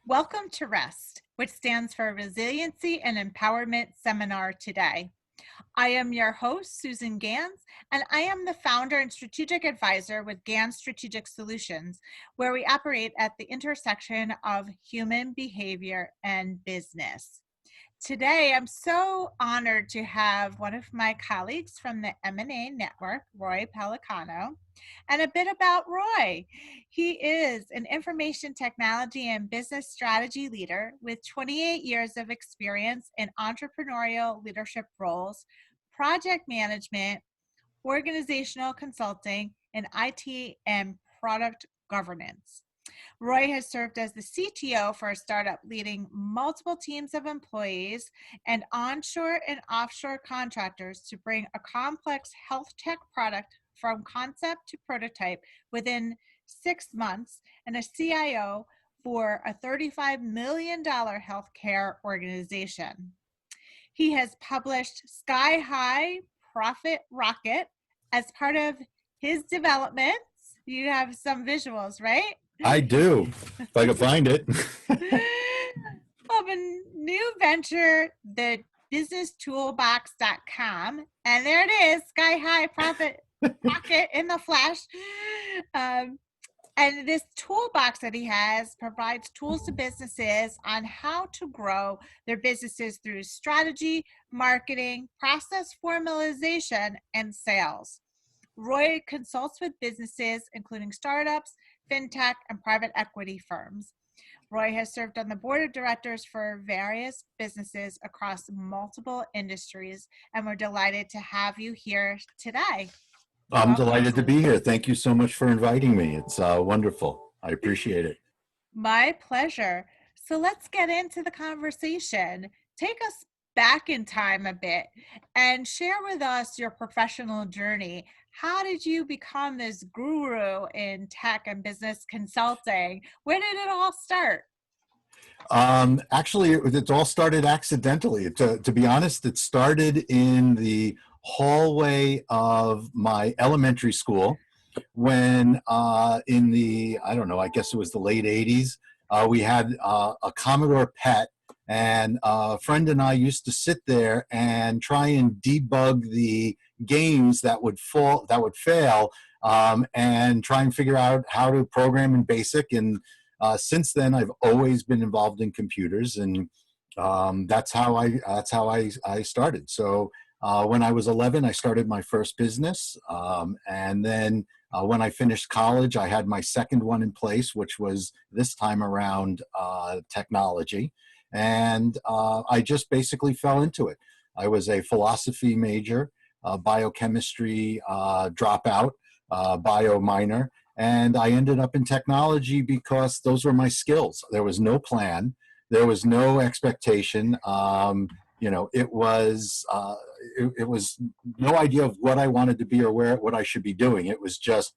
Welcome to REST, which stands for Resiliency and Empowerment Seminar today. I am your host, Susan Gans, and I am the founder and strategic advisor with Gans Strategic Solutions, where we operate at the intersection of human behavior and business. Today, I'm so honored to have one of my colleagues from the Eminae Network, Roy Pellicano, and a bit about Roy. He is an information technology and business strategy leader with 28 years of experience in entrepreneurial leadership roles, project management, organizational consulting, and IT and product governance. Roy has served as the CTO for a startup, leading multiple teams of employees and onshore and offshore contractors to bring a complex health tech product from concept to prototype within 6 months, and a CIO for a $35 million healthcare organization. He has published Sky High Profit Rocket as part of his developments. You have some visuals, right? I do, if I can find it. Of a new venture, the businesstoolbox.com. And there it is, Sky High Profit Rocket in the flesh. And this toolbox that he has provides tools to businesses on how to grow their businesses through strategy, marketing, process formalization, and sales. Roy consults with businesses, including startups, fintech, and private equity firms. Roy has served on the board of directors for various businesses across multiple industries, and we're delighted to have you here today. I'm delighted to be here. Thank you so much for inviting me. It's wonderful. I appreciate it. My pleasure. So let's get into the conversation. Take us back in time a bit and share with us your professional journey. How did you become this guru in tech and business consulting? Where did it all start? Actually, it all started accidentally. To be honest, it started in the hallway of my elementary school when in the, I don't know, I guess it was the late 80s, we had a Commodore PET, and a friend and I used to sit there and try and debug the games that would fail, and try and figure out how to program in BASIC. And since then, I've always been involved in computers, and that's how I started. So when I was 11, I started my first business, and then when I finished college, I had my second one in place, which was this time around technology, and I just basically fell into it. I was a philosophy major, biochemistry dropout, bio minor. And I ended up in technology because those were my skills. There was no plan. There was no expectation. It was no idea of what I wanted to be or what I should be doing. It was just,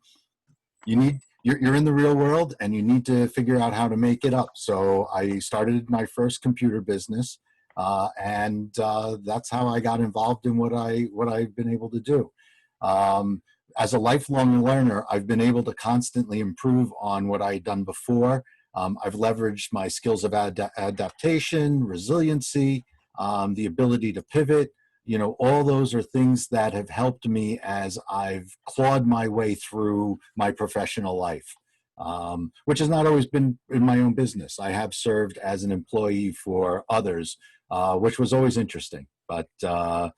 you're in the real world and you need to figure out how to make it up. So I started my first computer business, and that's how I got involved in what I've been able to do. As a lifelong learner, I've been able to constantly improve on what I'd done before. I've leveraged my skills of adaptation, resiliency, the ability to pivot. All those are things that have helped me as I've clawed my way through my professional life, which has not always been in my own business. I have served as an employee for others, which was always interesting. But I've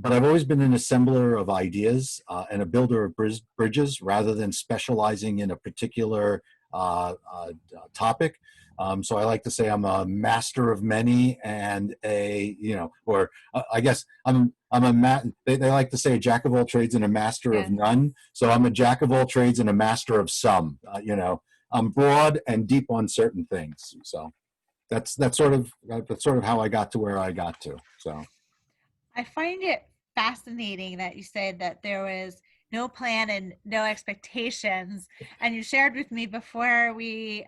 always been an assembler of ideas and a builder of bridges rather than specializing in a particular topic. So I like to say I'm a master of many and I guess I'm they like to say a jack of all trades and a master of none. So I'm a jack of all trades and a master of some. I'm broad and deep on certain things. So that's sort of how I got to where I got to. So. I find it fascinating that you said that there was no plan and no expectations. And you shared with me before we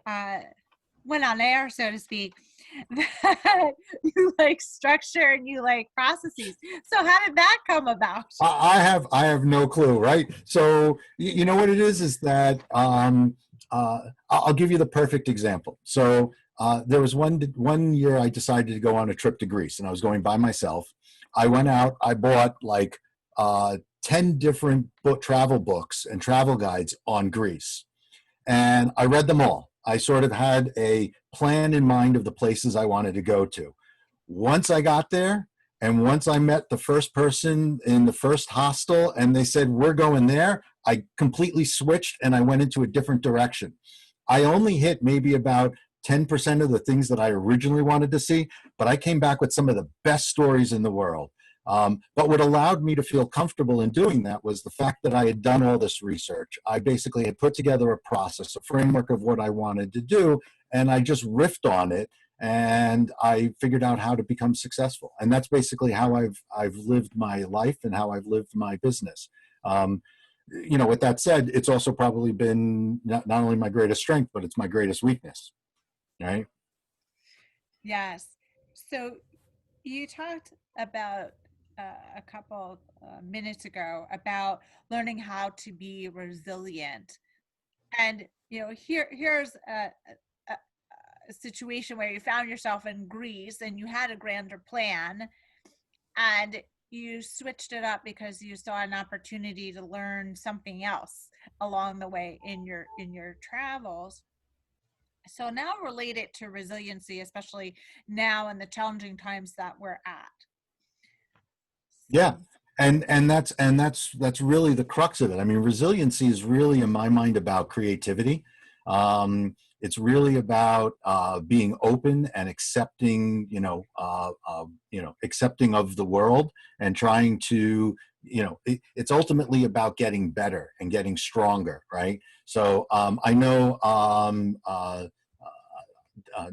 went on air, so to speak, that you like structure and you like processes. So how did that come about? I have no clue, right? So you know what it is that I'll give you the perfect example. So there was one year I decided to go on a trip to Greece, and I was going by myself. I went out. I bought like 10 different travel books and travel guides on Greece, and I read them all. I sort of had a plan in mind of the places I wanted to go to. Once I got there, and once I met the first person in the first hostel and they said, we're going there, I completely switched and I went into a different direction. I only hit maybe about 10% of the things that I originally wanted to see, but I came back with some of the best stories in the world. But what allowed me to feel comfortable in doing that was the fact that I had done all this research. I basically had put together a process, a framework of what I wanted to do, and I just riffed on it, and I figured out how to become successful. And that's basically how I've lived my life and how I've lived my business. With that said, it's also probably been not only my greatest strength, but it's my greatest weakness, right? Yes. So you talked about a couple minutes ago about learning how to be resilient. And, here's a situation where you found yourself in Greece and you had a grander plan and you switched it up because you saw an opportunity to learn something else along the way in your travels. So now relate it to resiliency, especially now in the challenging times that we're at. Yeah. And that's really the crux of it. I mean, resiliency is really, in my mind, about creativity. It's really about being open and accepting, accepting of the world and trying to, it's ultimately about getting better and getting stronger, right? So I know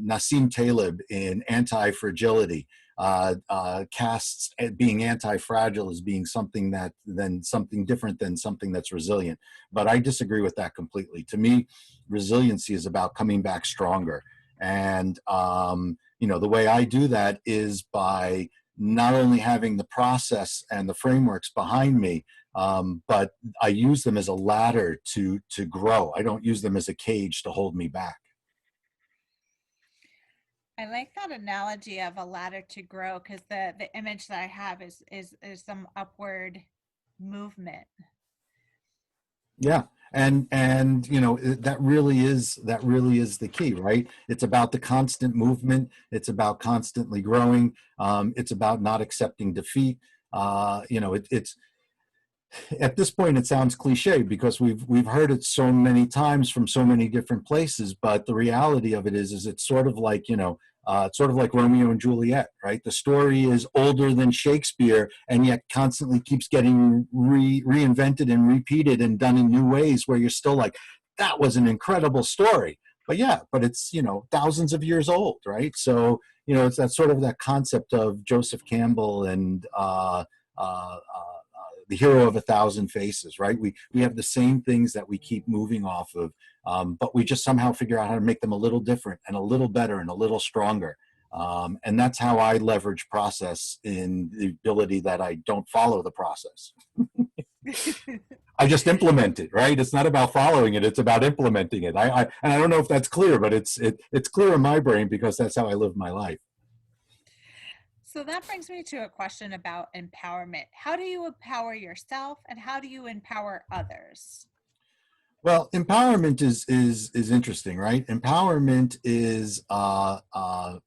Nassim Taleb in Anti-Fragility casts being anti-fragile as being something something different than something that's resilient. But I disagree with that completely. To me, resiliency is about coming back stronger. And, the way I do that is by not only having the process and the frameworks behind me, but I use them as a ladder to grow. I don't use them as a cage to hold me back. I like that analogy of a ladder to grow, because the image that I have is some upward movement. Yeah. And that really is the key, right? It's about the constant movement. It's about constantly growing. It's about not accepting defeat. It's at this point it sounds cliche because we've heard it so many times from so many different places, but the reality of it is it's sort of like it's sort of like Romeo and Juliet, right? The story is older than Shakespeare and yet constantly keeps getting reinvented and repeated and done in new ways, where you're still like, that was an incredible story, but it's thousands of years old, right? So it's that sort of that concept of Joseph Campbell and the hero of a thousand faces, right? We have the same things that we keep moving off of, but we just somehow figure out how to make them a little different and a little better and a little stronger. And that's how I leverage process, in the ability that I don't follow the process. I just implement it, right? It's not about following it; it's about implementing it. And I don't know if that's clear, but it's clear in my brain because that's how I live my life. So that brings me to a question about empowerment. How do you empower yourself, and how do you empower others? Well, empowerment is interesting, right? Empowerment is,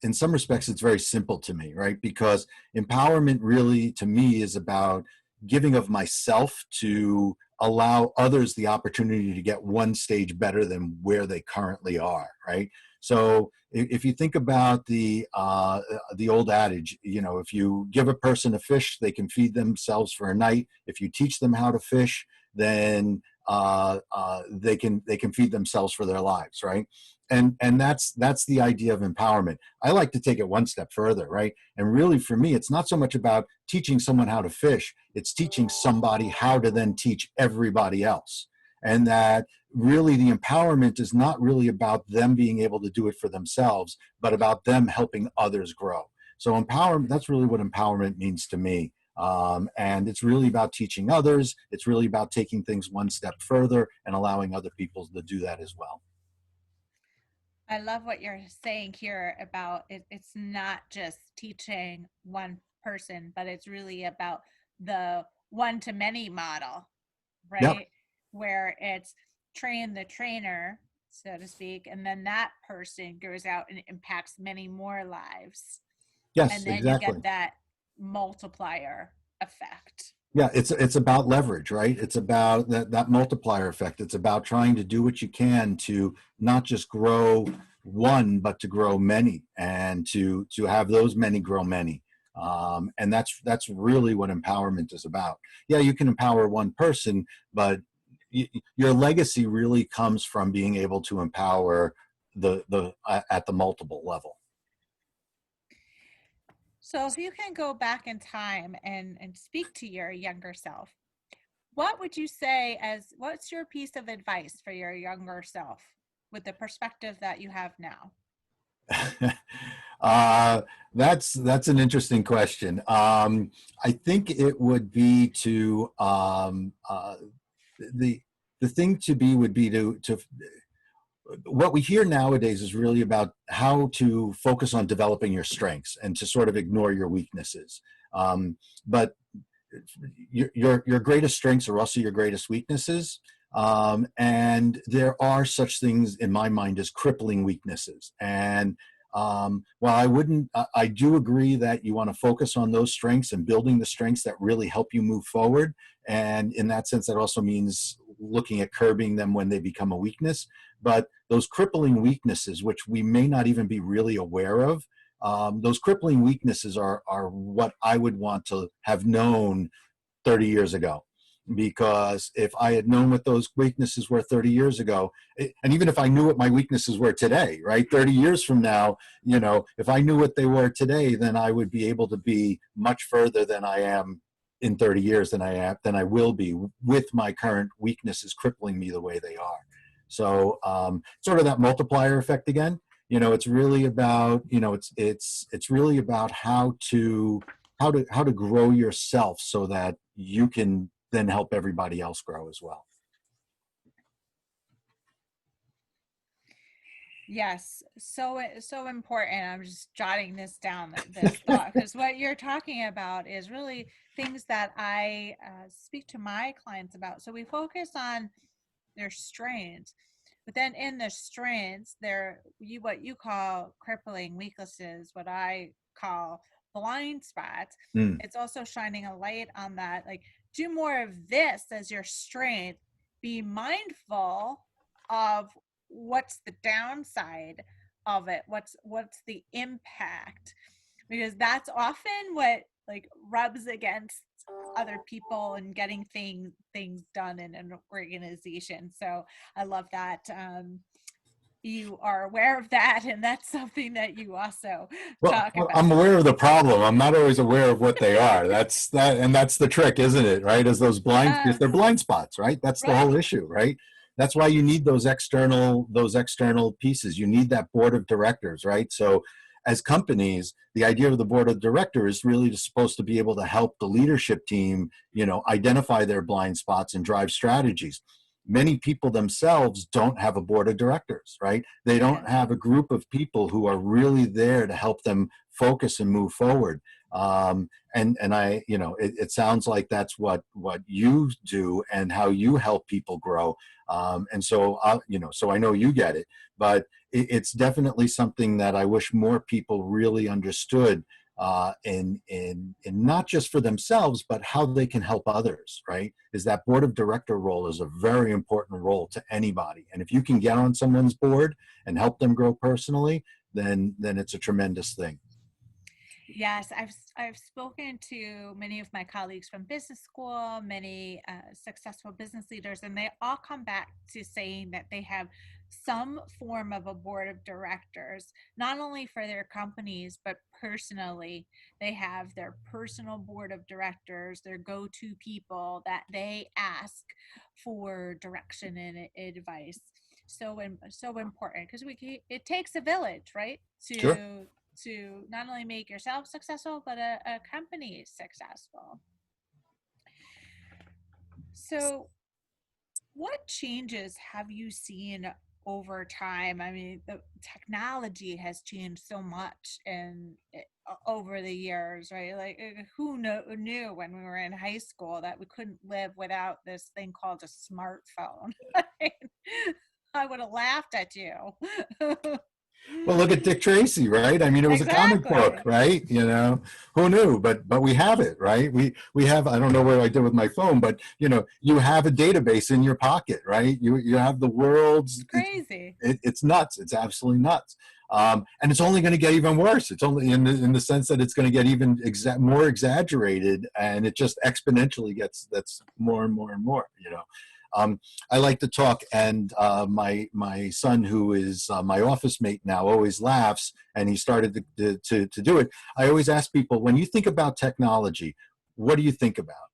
in some respects, it's very simple to me, right? Because empowerment really, to me, is about giving of myself to allow others the opportunity to get one stage better than where they currently are, right? So if you think about the old adage, if you give a person a fish, they can feed themselves for a night. If you teach them how to fish, then they can feed themselves for their lives, right? And that's the idea of empowerment. I like to take it one step further, right? And really, for me, it's not so much about teaching someone how to fish; it's teaching somebody how to then teach everybody else. And that really, the empowerment is not really about them being able to do it for themselves, but about them helping others grow. So empowerment, that's really what empowerment means to me. And it's really about teaching others. It's really about taking things one step further and allowing other people to do that as well. I love what you're saying here about it. It's not just teaching one person, but it's really about the one to many model, Yep. right? Where it's train the trainer, so to speak, and then that person goes out and impacts many more lives. Yes, And then you get exactly. that multiplier effect. Yeah, it's about leverage, right? It's about that multiplier effect. It's about trying to do what you can to not just grow one, but to grow many, and to have those many grow many. And that's really what empowerment is about. Yeah, you can empower one person, but your legacy really comes from being able to empower the at the multiple level. So if you can go back in time and speak to your younger self, what would you say as what's your piece of advice for your younger self with the perspective that you have now? uh, that's an interesting question. I think it would be to the the thing to be would be to what we hear nowadays is really about how to focus on developing your strengths and to sort of ignore your weaknesses. But your greatest strengths are also your greatest weaknesses. And there are such things in my mind as crippling weaknesses. And while I do agree that you want to focus on those strengths and building the strengths that really help you move forward. And in that sense, that also means looking at curbing them when they become a weakness. But those crippling weaknesses, which we may not even be really aware of, those crippling weaknesses are what I would want to have known 30 years ago. Because if I had known what those weaknesses were 30 years ago, and even if I knew what my weaknesses were today, right, 30 years from now, if I knew what they were today, then I would be able to be much further than I am in 30 years than I will be with my current weaknesses crippling me the way they are. So sort of that multiplier effect again. It's really about it's really about how to grow yourself so that you can then help everybody else grow as well. Yes, so important. I'm just jotting this down, this thought, because what you're talking about is really things that I speak to my clients about. So we focus on their strengths, but then in the strengths, there you what you call crippling weaknesses, what I call blind spots. Mm. It's also shining a light on that. Like, do more of this as your strength. Be mindful of what's the downside of it. What's the impact? Because that's often what like rubs against other people and getting things done in an organization. So I love that you are aware of that, and that's something that you also Well, talk I'm about. aware of the problem. I'm not always aware of what they are. And that's the trick, isn't it? Right? As if they're Yes, blind spots, right? That's the whole right. issue, right? That's why you need those external pieces. You need that board of directors, right? So as companies, the idea of the board of directors is really supposed to be able to help the leadership team, identify their blind spots and drive strategies. Many people themselves don't have a board of directors, right? They don't Yes. have a group of people who are really there to help them focus and move forward. And it sounds like that's what you do and how you help people grow. And so, so I know you get it, but it's definitely something that I wish more people really understood, in not just for themselves, but how they can help others, right? Is that board of director role is a very important role to anybody. And if you can get on someone's board and help them grow personally, then it's a tremendous thing. Yes, I've spoken to many of my colleagues from business school, many successful business leaders, and they all come back to saying that they have some form of a board of directors, not only for their companies, but personally. They have their personal board of directors, their go-to people that they ask for direction and advice. So important because it takes a village, right? Sure. To not only make yourself successful, but a company successful. So, what changes have you seen over time. I mean, the technology has changed so much over the years, right? Like who knew when we were in high school that we couldn't live without this thing called a smartphone? I would have laughed at you. Well, look at Dick Tracy, right? I mean, it was a comic book, Exactly. right? Who knew? But we have it, right? We have. I don't know what I did with my phone, but you have a database in your pocket, right? You have the world's. It's crazy. It's nuts. It's absolutely nuts. And it's only going to get even worse. It's only in the sense that it's going to get even more exaggerated, and it just exponentially gets that's more and more and more. I like to talk, and my son, who is my office mate now, always laughs, and he started to do it. I always ask people, when you think about technology, what do you think about?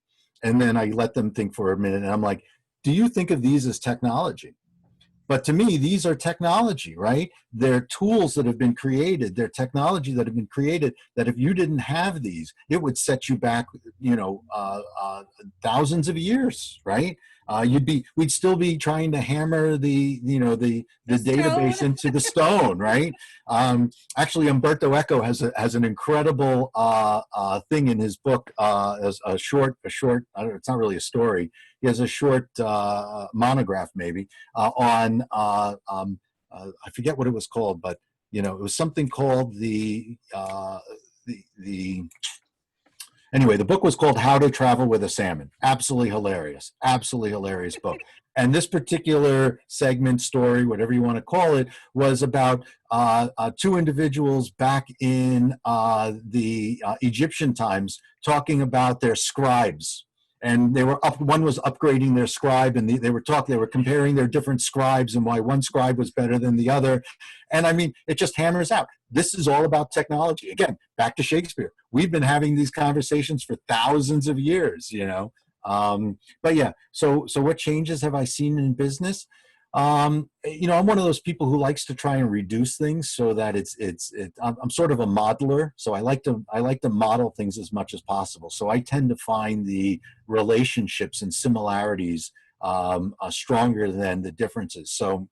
And then I let them think for a minute, and I'm like, do you think of these as technology? But to me, these are technology, right? They're tools that have been created. They're technology that have been created that if you didn't have these, it would set you back, thousands of years, right? We'd still be trying to hammer the The stone. database into the stone, right? Actually, Umberto Eco has an incredible thing in his book, as a short. I don't know, it's not really a story. He has a short monograph, maybe, on I forget what it was called, but it was something called the anyway, the book was called How to Travel with a Salmon. Absolutely hilarious book. And this particular segment, story, whatever you want to call it, was about two individuals back in the Egyptian times talking about their scribes. And one was upgrading their scribe, and they were comparing their different scribes and why one scribe was better than the other. And I mean, it just hammers out. This is all about technology. Again, back to Shakespeare. We've been having these conversations for thousands of years. But yeah, so what changes have I seen in business? I'm one of those people who likes to try and reduce things so that I'm sort of a modeler. So I like to model things as much as possible. So I tend to find the relationships and similarities stronger than the differences. So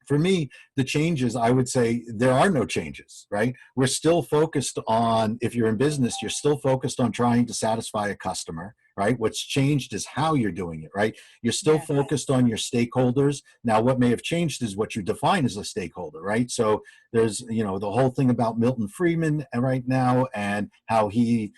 for me, the changes, I would say there are no changes, right? We're still focused on, if you're in business, you're still focused on trying to satisfy a customer, right? What's changed is how you're doing it, right? You're still Yes. focused on your stakeholders. Now, what may have changed is what you define as a stakeholder, right? So there's, the whole thing about Milton Friedman right now, and how he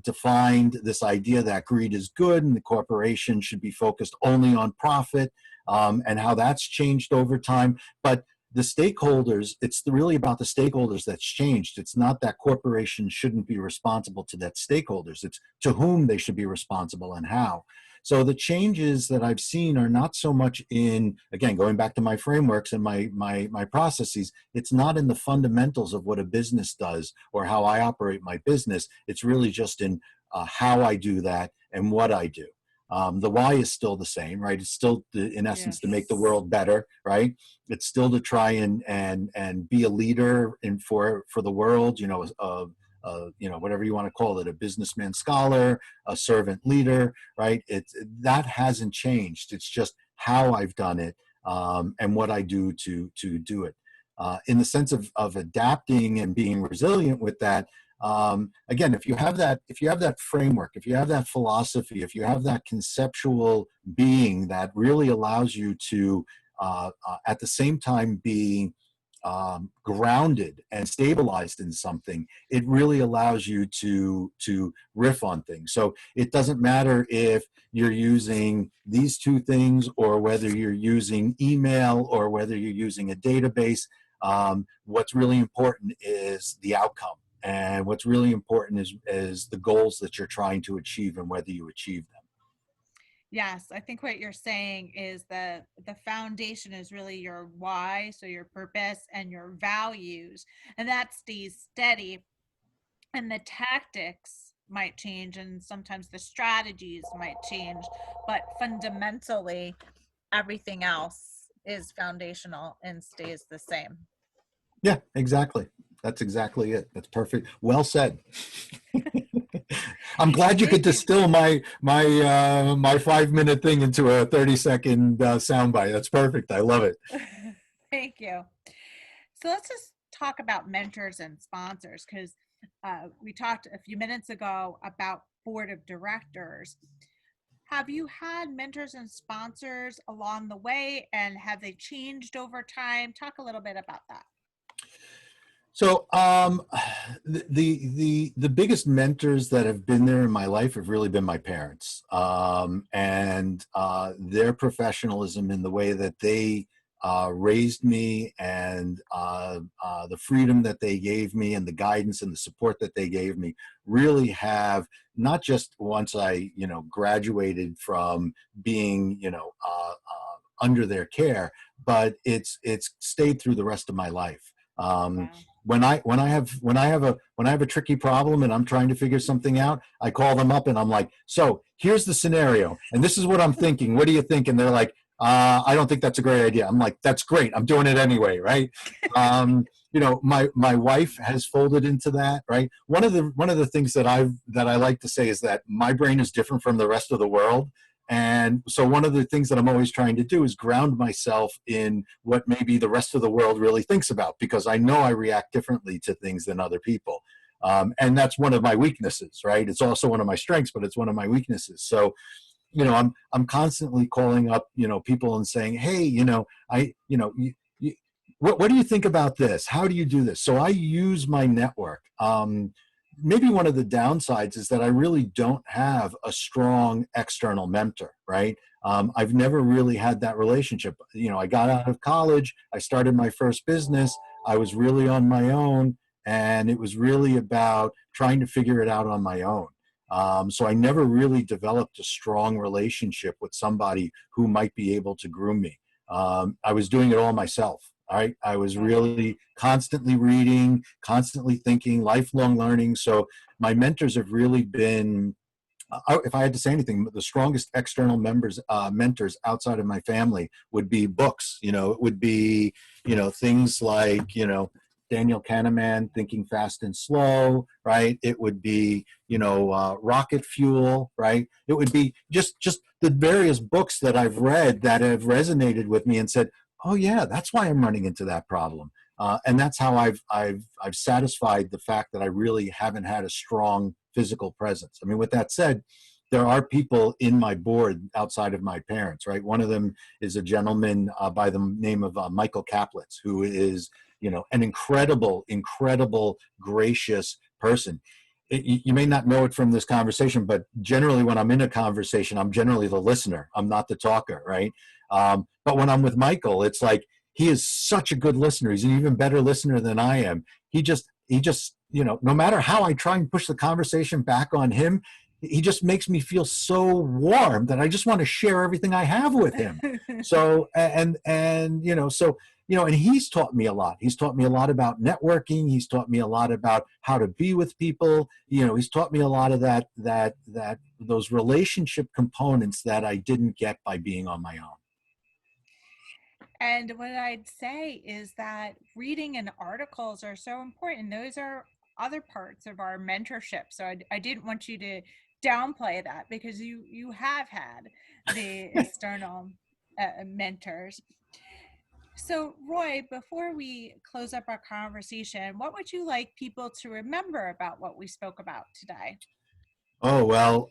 defined this idea that greed is good and the corporation should be focused only on profit. And how that's changed over time. But the stakeholders, it's really about the stakeholders that's changed. It's not that corporations shouldn't be responsible to that stakeholders. It's to whom they should be responsible and how. So the changes that I've seen are not so much in, again, going back to my frameworks and my processes, it's not in the fundamentals of what a business does or how I operate my business. It's really just in how I do that and what I do. The why is still the same, right? It's still, in essence, to make the Yes. world better, right? It's still to try and be a leader for the world, whatever you want to call it, a businessman scholar, a servant leader, right? That hasn't changed. It's just how I've done it and what I do to do it. In the sense of adapting and being resilient with that, again, if you have that framework, if you have that philosophy, if you have that conceptual being that really allows you to, at the same time, be grounded and stabilized in something, it really allows you to riff on things. So it doesn't matter if you're using these two things or whether you're using email or whether you're using a database. What's really important is the outcome. And what's really important is the goals that you're trying to achieve and whether you achieve them. Yes, I think what you're saying is that the foundation is really your why, so your purpose and your values, and that stays steady. And the tactics might change, and sometimes the strategies might change, but fundamentally, everything else is foundational and stays the same. Yeah, exactly. That's exactly it. That's perfect. Well said. I'm glad you could Thank you. distill my 5-minute thing into a 30-second soundbite. That's perfect. I love it. Thank you. So let's just talk about mentors and sponsors because we talked a few minutes ago about board of directors. Have you had mentors and sponsors along the way, and have they changed over time? Talk a little bit about that. So the biggest mentors that have been there in my life have really been my parents, and their professionalism in the way that they raised me, and the freedom that they gave me, and the guidance and the support that they gave me really have, not just once I graduated from being under their care, but it's stayed through the rest of my life. Wow. When I have a tricky problem and I'm trying to figure something out, I call them up and I'm like, so here's the scenario and this is what I'm thinking. What do you think? And they're like, I don't think that's a great idea. I'm like, that's great. I'm doing it anyway, right? My wife has folded into that, right? One of the things that I like to say is that my brain is different from the rest of the world. And so one of the things that I'm always trying to do is ground myself in what maybe the rest of the world really thinks about, because I know I react differently to things than other people. And that's one of my weaknesses, right? It's also one of my strengths, but it's one of my weaknesses. So, I'm constantly calling up, people and saying, hey, what do you think about this? How do you do this? So I use my network. Maybe one of the downsides is that I really don't have a strong external mentor, right? I've never really had that relationship. I got out of college, I started my first business, I was really on my own, and it was really about trying to figure it out on my own. So I never really developed a strong relationship with somebody who might be able to groom me. I was doing it all myself. All right. I was Right. really constantly reading, constantly thinking, lifelong learning. So my mentors have really been, if I had to say anything, the strongest external mentors outside of my family would be books. It would be, things like, Daniel Kahneman, Thinking Fast and Slow, right? It would be, Rocket Fuel, right? It would be just the various books that I've read that have resonated with me and said, oh yeah, that's why I'm running into that problem. And that's how I've satisfied the fact that I really haven't had a strong physical presence. I mean, with that said, there are people in my board outside of my parents, right? One of them is a gentleman by the name of Michael Kaplitz, who is, an incredible, gracious person. You may not know it from this conversation, but generally when I'm in a conversation, I'm generally the listener. I'm not the talker, right? But when I'm with Michael, it's like he is such a good listener. He's an even better listener than I am. He just, no matter how I try and push the conversation back on him, he just makes me feel so warm that I just want to share everything I have with him. So, and he's taught me a lot. He's taught me a lot about networking. He's taught me a lot about how to be with people. He's taught me a lot of those relationship components that I didn't get by being on my own. And what I'd say is that reading and articles are so important. Those are other parts of our mentorship. So I didn't want you to downplay that because you have had the external mentors. So Roy, before we close up our conversation, what would you like people to remember about what we spoke about today? Oh, well,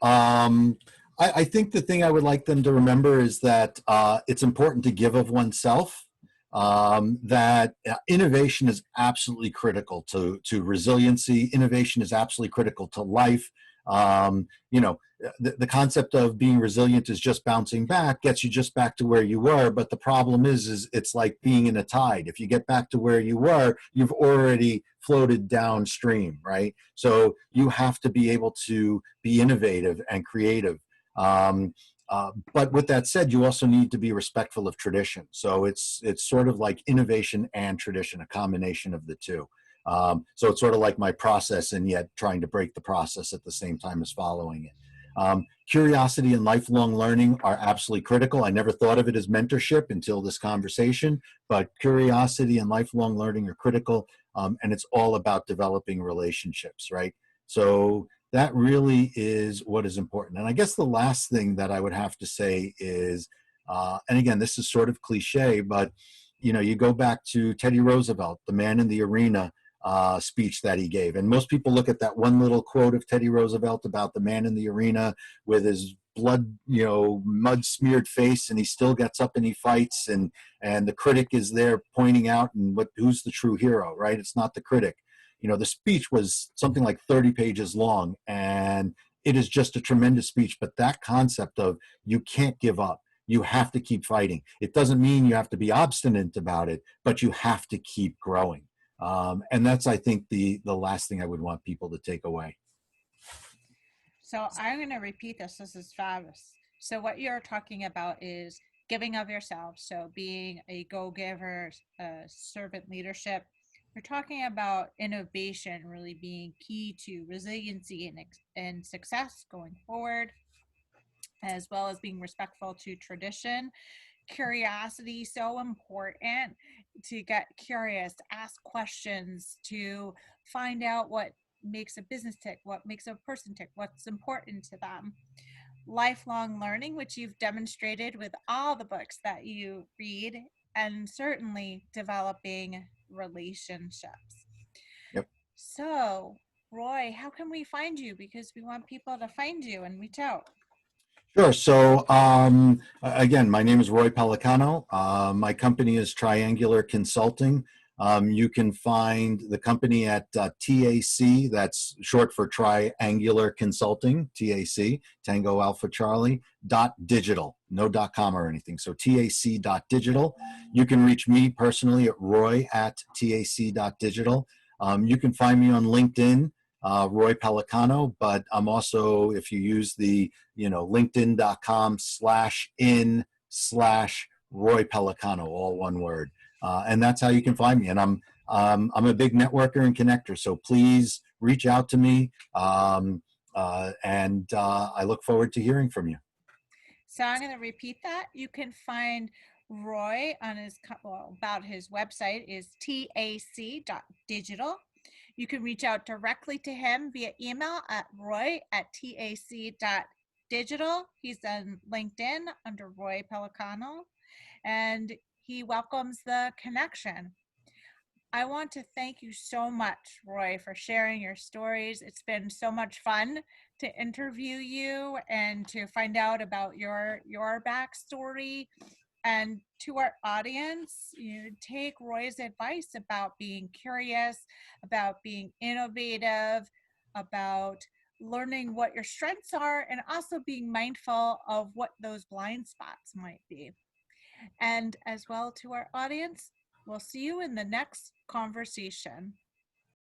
I think the thing I would like them to remember is that it's important to give of oneself, that innovation is absolutely critical to resiliency. Innovation is absolutely critical to life. Um, you know, the concept of being resilient is just bouncing back, gets you just back to where you were. But the problem is it's like being in a tide. If you get back to where you were, you've already floated downstream, right? So you have to be able to be innovative and creative. But with that said, you also need to be respectful of tradition. So it's sort of like innovation and tradition, a combination of the two. So it's sort of like my process, and yet trying to break the process at the same time as following it. Curiosity and lifelong learning are absolutely critical. I never thought of it as mentorship until this conversation, but curiosity and lifelong learning are critical, and it's all about developing relationships, right? So that really is what is important. And I guess the last thing that I would have to say is, and again, this is sort of cliche, but You go back to Teddy Roosevelt, the man in the arena speech that he gave. And most people look at that one little quote of Teddy Roosevelt about the man in the arena with his blood, mud smeared face, and he still gets up and he fights. And the critic is there pointing out, and who's the true hero, right? It's not the critic. The speech was something like 30 pages long, and it is just a tremendous speech. But that concept of you can't give up, you have to keep fighting. It doesn't mean you have to be obstinate about it, but you have to keep growing. And that's, I think, the last thing I would want people to take away. So I'm going to repeat this. This is fabulous. So what you're talking about is giving of yourself. So being a go-giver, servant leadership. We're talking about innovation really being key to resiliency and success going forward, as well as being respectful to tradition. Curiosity, so important, to get curious, to ask questions, to find out what makes a business tick, what makes a person tick, what's important to them. Lifelong learning, which you've demonstrated with all the books that you read, and certainly developing relationships. Yep. So, Roy, how can we find you? Because we want people to find you and reach out. Sure. So again, my name is Roy Pellicano. My company is Tri-Angular Consulting. You can find the company at TAC, that's short for Tri-Angular Consulting, TAC, Tango Alpha Charlie, .digital, no .com or anything. So TAC.digital. You can reach me personally at Roy at TAC.digital. You can find me on LinkedIn, Roy Pellicano, but I'm also, if you use the linkedin.com/in/Roy Pellicano, all one word. And that's how you can find me. And I'm a big networker and connector. So please reach out to me. And I look forward to hearing from you. So I'm going to repeat that. You can find Roy on about his website is tac.digital. You can reach out directly to him via email at roy@tac.digital. He's on LinkedIn under Roy Pellicano, and he welcomes the connection. I want to thank you so much, Roy, for sharing your stories. It's been so much fun to interview you and to find out about your backstory. And to our audience, take Roy's advice about being curious, about being innovative, about learning what your strengths are, and also being mindful of what those blind spots might be. And as well to our audience, we'll see you in the next conversation.